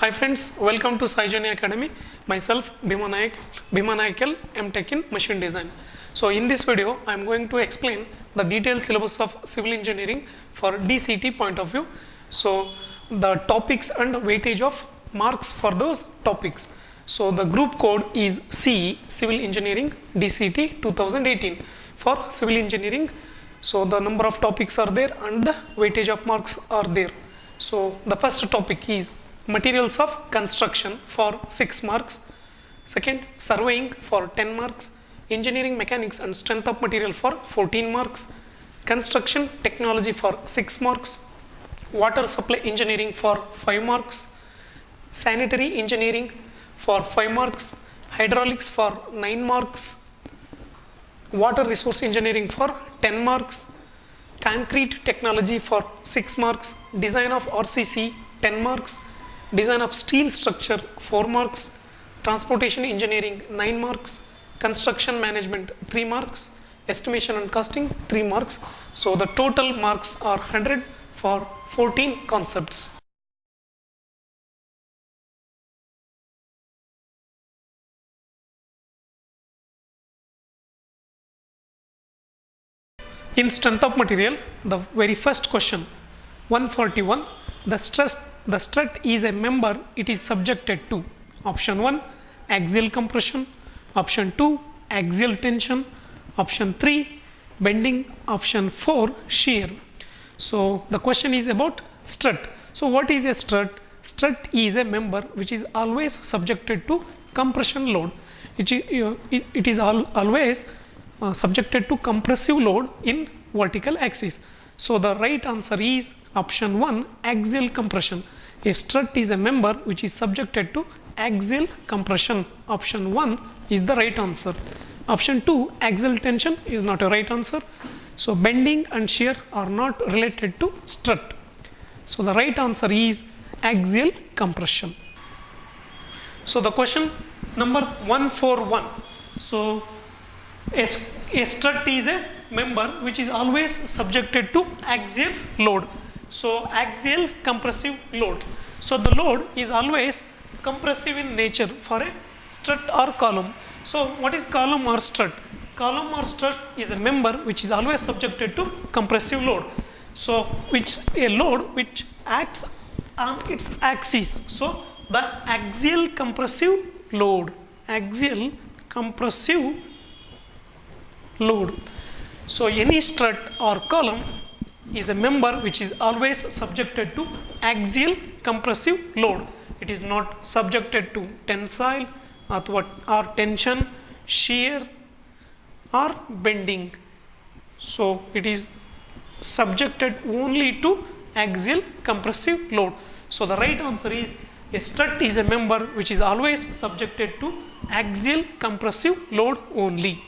Hi friends, welcome to Sai Journey Academy. Myself Bhima Nayakal, MTech in Machine Design. So in this video, I am going to explain the detailed syllabus of civil engineering for DCT point of view. So the topics and weightage of marks for those topics. So the group code is CE, Civil Engineering DCT 2018 for civil engineering. So the number of topics are there and the weightage of marks are there. So the first topic is materials of construction for 6 marks. Second, surveying for 10 marks. Engineering mechanics and strength of material for 14 marks. Construction technology for 6 marks. Water supply engineering for 5 marks. Sanitary engineering for 5 marks. Hydraulics for 9 marks. Water resource engineering for 10 marks. Concrete technology for 6 marks. Design of RCC 10 marks. Design of steel structure 4 marks. Transportation engineering 9 marks. Construction management 3 marks. Estimation and costing 3 marks. So the total marks are 100 for 14 concepts. In strength of material, the very first question, 141, the strut is a member, it is subjected to option 1 axial compression, option 2 axial tension, option 3 bending, option 4 shear. So the question is about strut. So what is a strut? Strut is a member which is always subjected to compression load. It is always subjected to compressive load in vertical axis. So the right answer is option 1 axial compression. A strut is a member which is subjected to axial compression. Option 1 is the right answer. Option 2 axial tension is not a right answer. So bending and shear are not related to strut. So the right answer is axial compression. So the question number 141. So a strut is a member which is always subjected to axial load. So axial compressive load. So the load is always compressive in nature for a strut or column. So what is column or strut? Column or strut is a member which is always subjected to compressive load. So which a load which acts on its axis. So the axial compressive load. Axial compressive load. So any strut or column is a member which is always subjected to axial compressive load. It is not subjected to tensile or tension, shear or bending. So it is subjected only to axial compressive load. So the right answer is a strut is a member which is always subjected to axial compressive load only.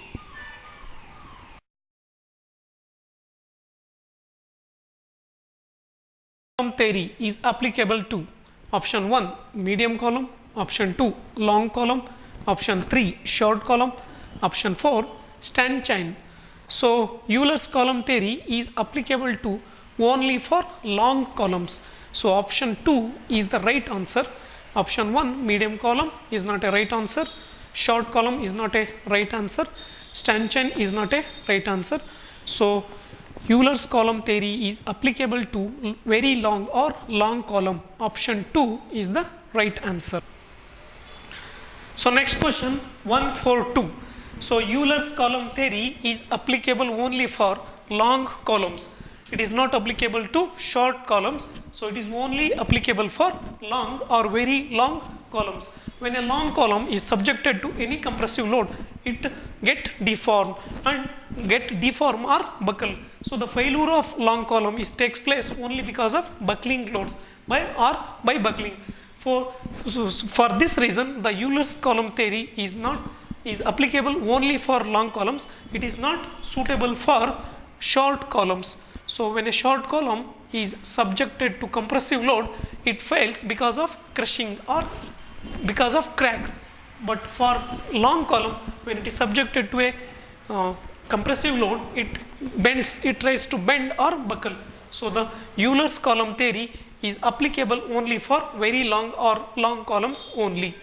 Theory is applicable to option 1 medium column, option 2 long column, option 3 short column, option 4 stand chain. So Euler's column theory is applicable to only for long columns. So option 2 is the right answer. Option 1 medium column is not a right answer, short column is not a right answer, stand chain is not a right answer. So Euler's column theory is applicable to very long or long column. Option 2 is the right answer. So next question 142. So Euler's column theory is applicable only for long columns. It is not applicable to short columns. So it is only applicable for long or very long columns. When a long column is subjected to any compressive load, it get deformed or buckle. So the failure of long column takes place only because of buckling loads by buckling. For this reason, the Euler's column theory is applicable only for long columns. It is not suitable for short columns. So when a short column is subjected to compressive load, it fails because of crushing or because of crack. But for long column, when it is subjected to a compressive load, it tries to bend or buckle. So the Euler's column theory is applicable only for very long or long columns only.